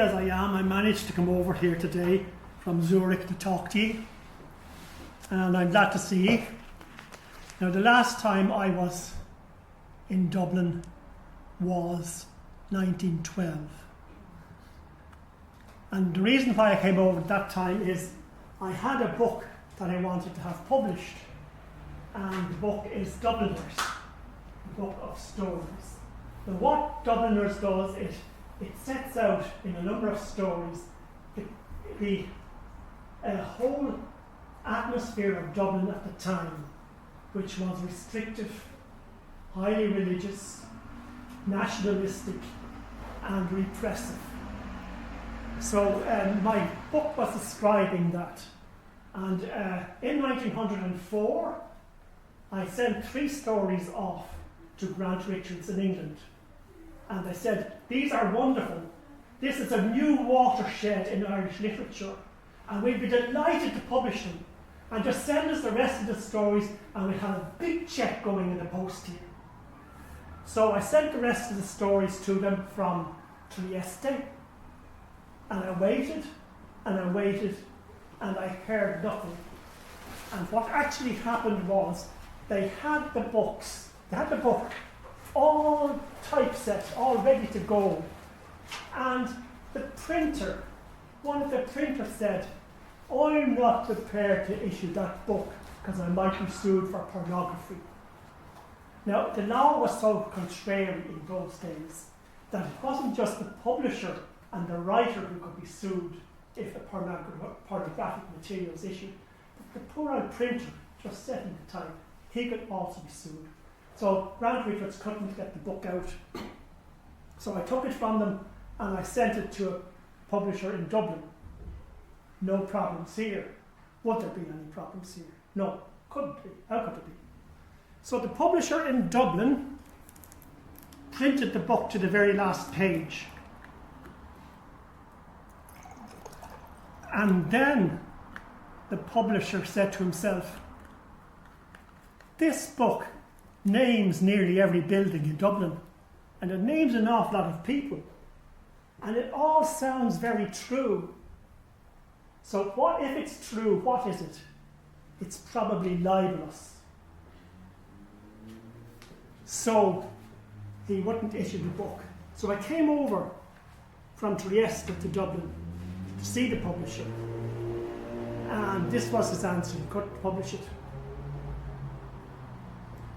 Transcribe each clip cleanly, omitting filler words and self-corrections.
as I am, I managed to come over here today from Zurich to talk to you, and I'm glad to see you. Now, the last time I was in Dublin was 1912, and the reason why I came over at that time is I had a book that I wanted to have published, and the book is Dubliners, a book of stories. Now, what Dubliners does is it sets out in a number of stories the whole atmosphere of Dublin at the time, which was restrictive, highly religious, nationalistic, and repressive. So my book was describing that. And in 1904, I sent 3 stories off to Grant Richards in England. And I said, these are wonderful. This is a new watershed in Irish literature, and we'd be delighted to publish them. And just send us the rest of the stories, and we'd have a big check going in the post here. So I sent the rest of the stories to them from Trieste, and I waited, and I waited, and I heard nothing. And what actually happened was, they had the book all typeset, all ready to go. And the printer, one of the printers said, I'm not prepared to issue that book because I might be sued for pornography. Now, the law was so contrary in those days that it wasn't just the publisher and the writer who could be sued if the pornographic material was issued. But the poor old printer, just setting the type, he could also be sued. So Grant Richards couldn't get the book out. So I took it from them and I sent it to a publisher in Dublin. No problems here. Would there be any problems here? No, couldn't be. How could there be? So the publisher in Dublin printed the book to the very last page. And then the publisher said to himself, this book names nearly every building in Dublin, and it names an awful lot of people, and it all sounds very true. So what if it's true, what is it? It's probably libelous. So he wouldn't issue the book. So I came over from Trieste to Dublin to see the publisher, and this was his answer: he couldn't publish it.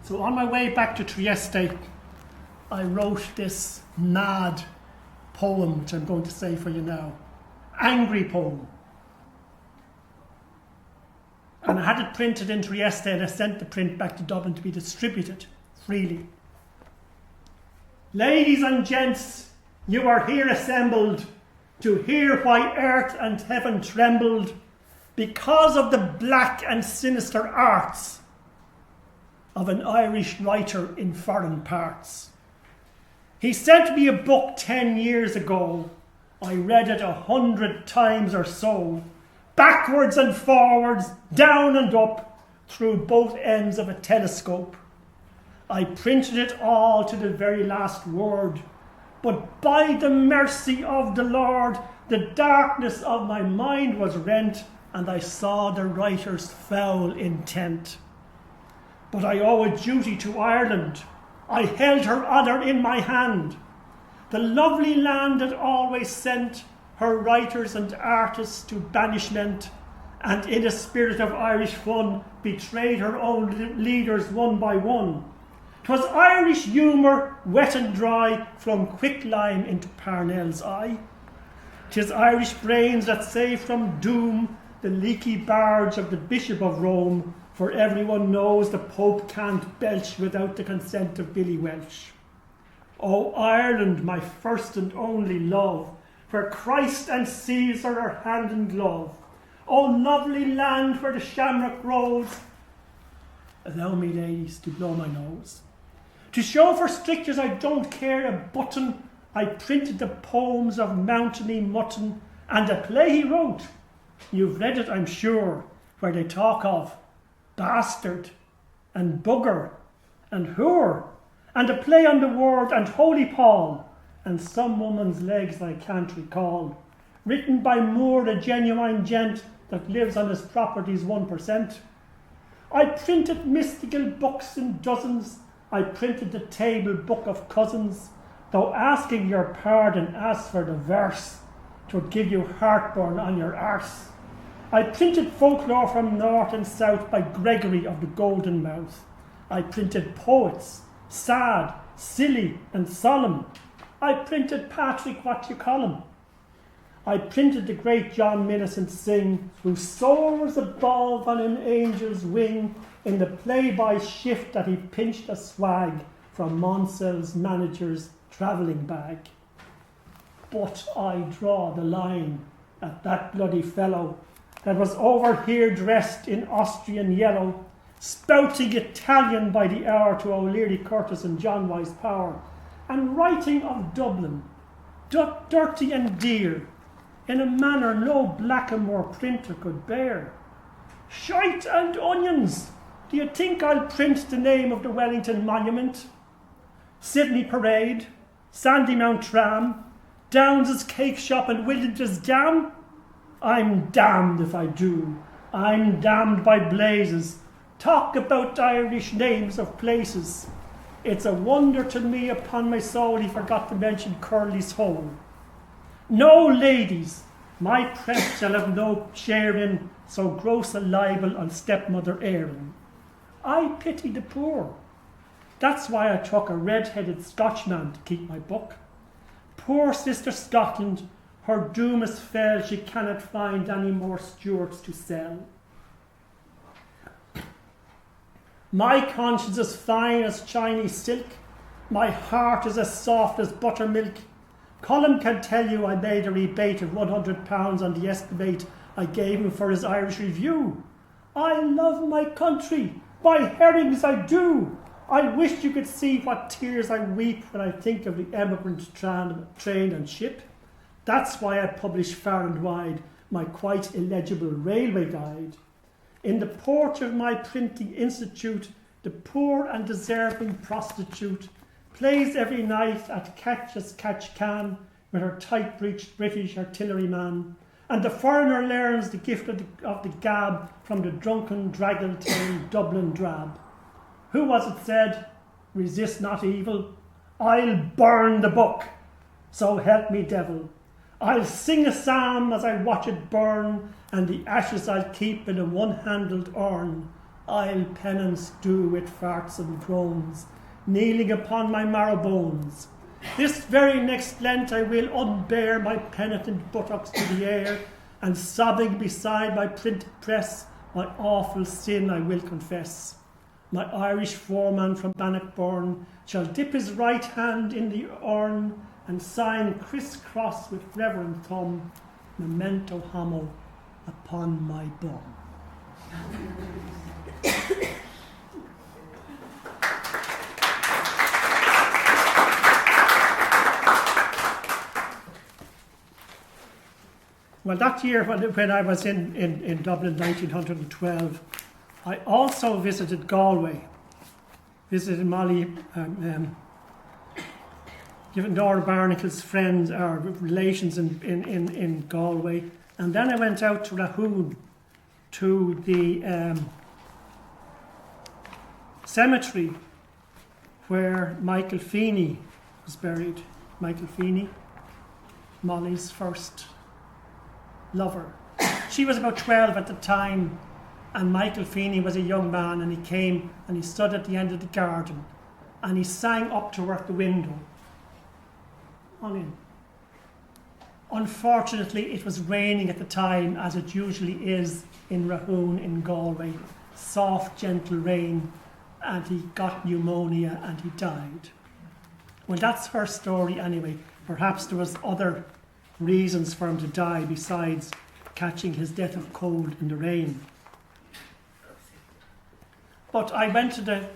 So on my way back to Trieste, I wrote this mad poem, which I'm going to say for you now. Angry poem. And I had it printed in Trieste, and I sent the print back to Dublin to be distributed freely. Ladies and gents, you are here assembled to hear why earth and heaven trembled because of the black and sinister arts of an Irish writer in foreign parts. He sent me a book 10 years ago. I read it 100 times or so, backwards and forwards, down and up, through both ends of a telescope. I printed it all to the very last word, but by the mercy of the Lord, the darkness of my mind was rent, and I saw the writer's foul intent. But I owe a duty to Ireland. I held her honour in my hand. The lovely land that always sent her writers and artists to banishment, and in a spirit of Irish fun betrayed her own leaders one by one. 'Twas Irish humour, wet and dry, flung quicklime into Parnell's eye. 'Tis Irish brains that save from doom the leaky barge of the Bishop of Rome, for everyone knows the Pope can't belch without the consent of Billy Welsh. O Ireland, my first and only love, where Christ and Caesar are hand in glove. O lovely land where the shamrock grows. Allow me, ladies, to blow my nose. To show for strictures I don't care a button, I printed the poems of Mountainy Mutton, and a play he wrote. You've read it, I'm sure, where they talk of bastard and bugger and whore, and a play on the word and Holy Paul, and some woman's legs I can't recall. Written by Moore, a genuine gent that lives on his property's 1%. I printed mystical books in dozens. I printed the table book of cousins. Though asking your pardon, as for the verse, 'twould give you heartburn on your arse. I printed folklore from north and south by Gregory of the Golden Mouth. I printed poets, sad, silly and solemn. I printed Patrick What You Call Him. I printed the great John Millicent Synge, who soars above on an angel's wing in the play-by shift that he pinched a swag from Monsell's manager's travelling bag. But I draw the line at that bloody fellow that was over here dressed in Austrian yellow, spouting Italian by the hour to O'Leary Curtis and John Wise Power, and writing of Dublin, dirty and dear, in a manner no blackamoor printer could bear. Shite and onions! Do you think I'll print the name of the Wellington Monument? Sydney Parade, Sandymount Tram, Downes's Cake Shop and Williams's Jam? I'm damned if I do. I'm damned by blazes. Talk about Irish names of places. It's a wonder to me upon my soul he forgot to mention Curly's Hole. No, ladies, my press shall have no share in so gross a libel on stepmother Erin. I pity the poor. That's why I took a red-headed Scotchman to keep my book. Poor sister Scotland, her doom is fell, she cannot find any more Stuarts to sell. My conscience is fine as Chinese silk, my heart is as soft as buttermilk. Colin can tell you I made a rebate of £100 on the estimate I gave him for his Irish Review. I love my country, by herrings I do. I wish you could see what tears I weep when I think of the emigrant train and ship. That's why I publish far and wide my quite illegible railway guide. In the porch of my printing institute, the poor and deserving prostitute plays every night at catch as catch can with her tight-breeched British artilleryman, and the foreigner learns the gift of the gab from the drunken, draggle-tailed Dublin drab. Who was it said, resist not evil? I'll burn the book, so help me devil. I'll sing a psalm as I watch it burn, and the ashes I'll keep in a one-handled urn. I'll penance do with farts and groans, kneeling upon my marrow bones. This very next Lent I will unbear my penitent buttocks to the air, and sobbing beside my printed press, my awful sin I will confess. My Irish foreman from Bannockburn shall dip his right hand in the urn and sign criss-cross with reverend thumb, memento homo upon my bum. Well, that year when I was in Dublin, 1912, I also visited Galway, visited Molly, given Nora Barnacle's friends or relations in Galway, and then I went out to Rahoon to the cemetery where Michael Feeney was buried. Michael Feeney, Molly's first lover. She was about 12 at the time, and Michael Feeney was a young man, and he came and he stood at the end of the garden and he sang up to her at the window. On in. Unfortunately, it was raining at the time, as it usually is in Rahoon in Galway. Soft, gentle rain, and he got pneumonia and he died. Well, that's her story anyway. Perhaps there was other reasons for him to die besides catching his death of cold in the rain. But I went to the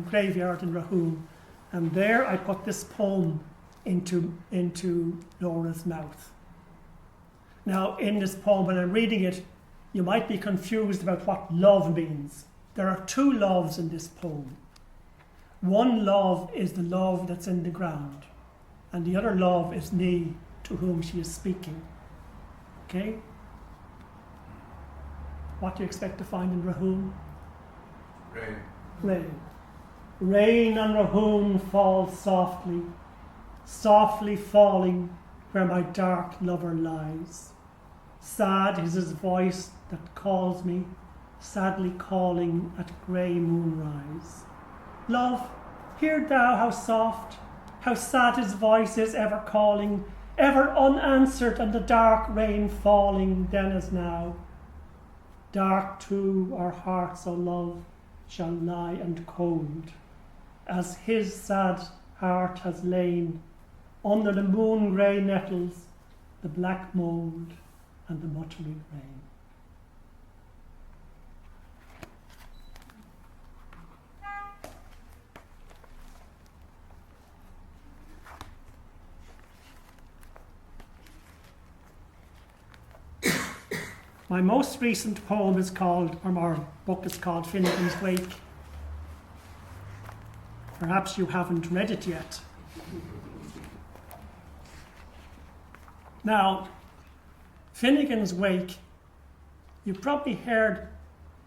graveyard in Rahoon, and there I put this poem into Laura's mouth. Now, in this poem, when I'm reading it, you might be confused about what love means. There are two loves in this poem. One love is the love that's in the ground, and the other love is me to whom she is speaking. Okay? What do you expect to find in Rahun? Rain. Rain. Rain on Rahun falls softly, softly falling where my dark lover lies. Sad is his voice that calls me, sadly calling at grey moonrise. Love, hear thou how soft, how sad his voice is ever calling, ever unanswered and the dark rain falling then as now. Dark too our hearts, O love, shall lie and cold, as his sad heart has lain under the moon-grey nettles, the black mould and the muttering rain. My most recent poem is called, or our book is called Finnegan's Wake. Perhaps you haven't read it yet. Now, Finnegan's Wake, you probably heard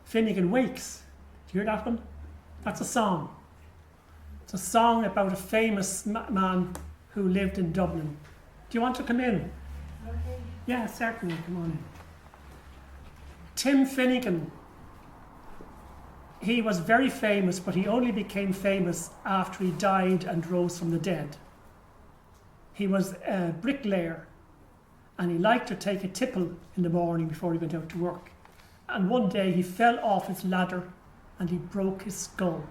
Finnegan Wakes. Do you hear that one? That's a song. It's a song about a famous man who lived in Dublin. Do you want to come in? Okay. Yeah, certainly, come on in. Tim Finnegan, he was very famous, but he only became famous after he died and rose from the dead. He was a bricklayer, and he liked to take a tipple in the morning before he went out to work. And one day he fell off his ladder and he broke his skull.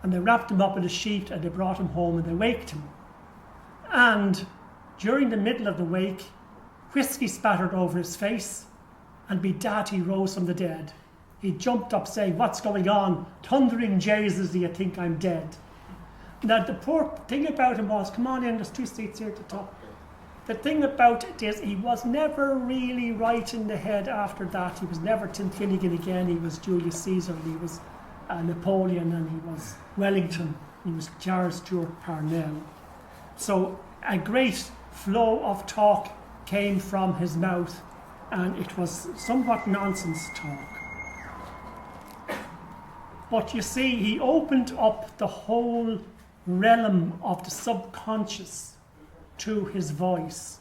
And they wrapped him up in a sheet and they brought him home and they waked him. And during the middle of the wake, whiskey spattered over his face, and bedad he rose from the dead. He jumped up saying, "What's going on? Thundering Jesus, do you think I'm dead?" Now the poor thing about him was, come on in, there's 2 seats here at the top. The thing about it is he was never really right in the head after that. He was never Tim Finnegan again. He was Julius Caesar, he was Napoleon, and he was Wellington, he was Charles Stuart Parnell. So a great flow of talk came from his mouth, and it was somewhat nonsense talk. But you see, he opened up the whole realm of the subconscious to his voice.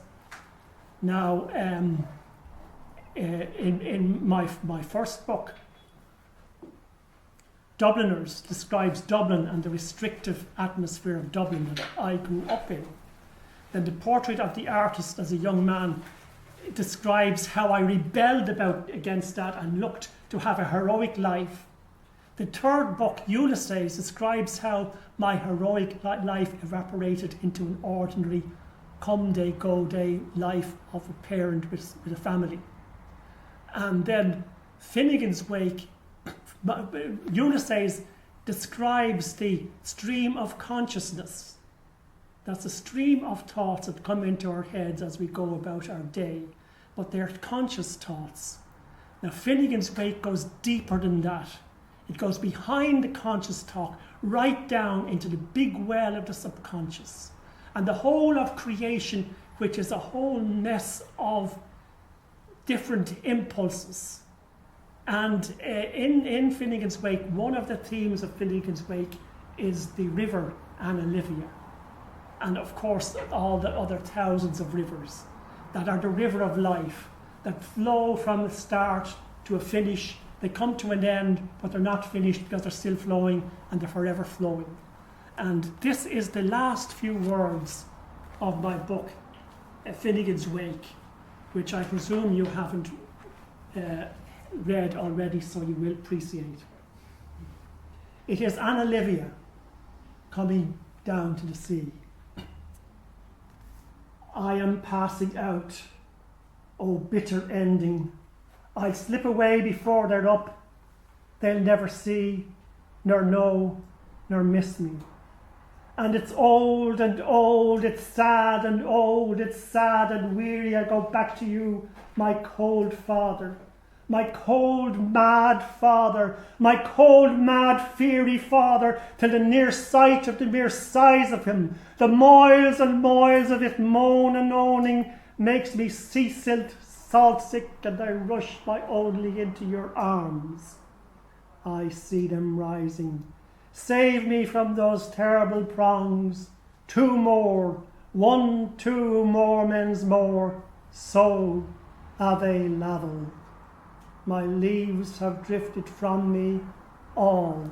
Now, in my first book, Dubliners describes Dublin and the restrictive atmosphere of Dublin that I grew up in. Then the portrait of the artist as a young man describes how I rebelled against that and looked to have a heroic life. The third book, Ulysses, describes how my heroic life evaporated into an ordinary come day, go day life of a parent with a family. And then Finnegan's Wake, Ulysses describes the stream of consciousness. That's a stream of thoughts that come into our heads as we go about our day, but they're conscious thoughts. Now Finnegan's Wake goes deeper than that. It goes behind the conscious talk, right down into the big well of the subconscious. And the whole of creation, which is a whole mess of different impulses. And in Finnegan's Wake, one of the themes of Finnegan's Wake is the river Annalivia. And of course, all the other thousands of rivers that are the river of life, that flow from the start to a finish. They come to an end, but they're not finished because they're still flowing and they're forever flowing. And this is the last few words of my book, Finnegan's Wake, which I presume you haven't read already, so you will appreciate. It is Annalivia coming down to the sea. I am passing out, oh bitter ending. I'll slip away before they're up. They'll never see, nor know, nor miss me. And it's old and old, it's sad and old, it's sad and weary. I go back to you, my cold father. my cold, mad father, my cold, mad, fiery father, till the near sight of the mere size of him, the miles and miles of his moan and owning, makes me sea-silt, salt-sick, and I rush my only into your arms. I see them rising. Save me from those terrible prongs. 2 more, 1, 2 more men's more, so ave lavel. My leaves have drifted from me, all,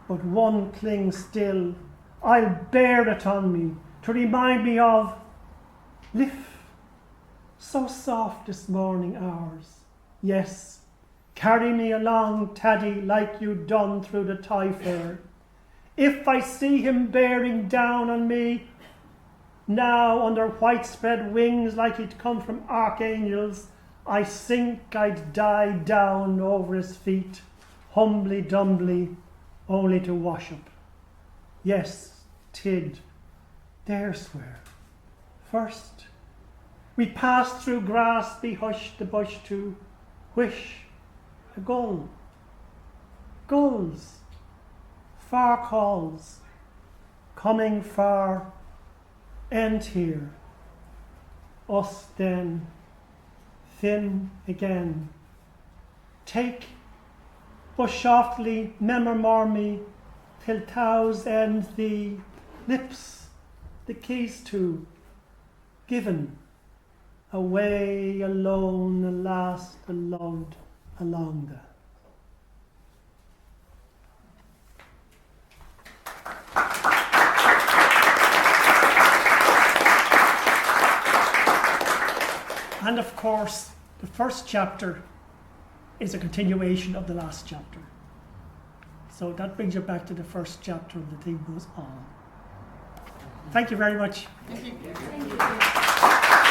but one clings still. I'll bear it on me, to remind me of Lift, so soft this morning hours. Yes, carry me along, Taddy, like you done through the Tie Fair. If I see him bearing down on me, now under white spread wings like he'd come from archangels, I think I'd die down over his feet, humbly dumbly, only to wash up. Yes, Tid, there's where. First, we passed through grass, be hushed the bush to wish a gull. Gulls, far calls, coming far, end here. Us then, thin again. Take, but softly memormore me, till thou's end the lips, the keys to, given, away alone, alas, the loved along the. And of course, the first chapter is a continuation of the last chapter. So that brings you back to the first chapter of The Thing Goes On. Thank you very much. Thank you.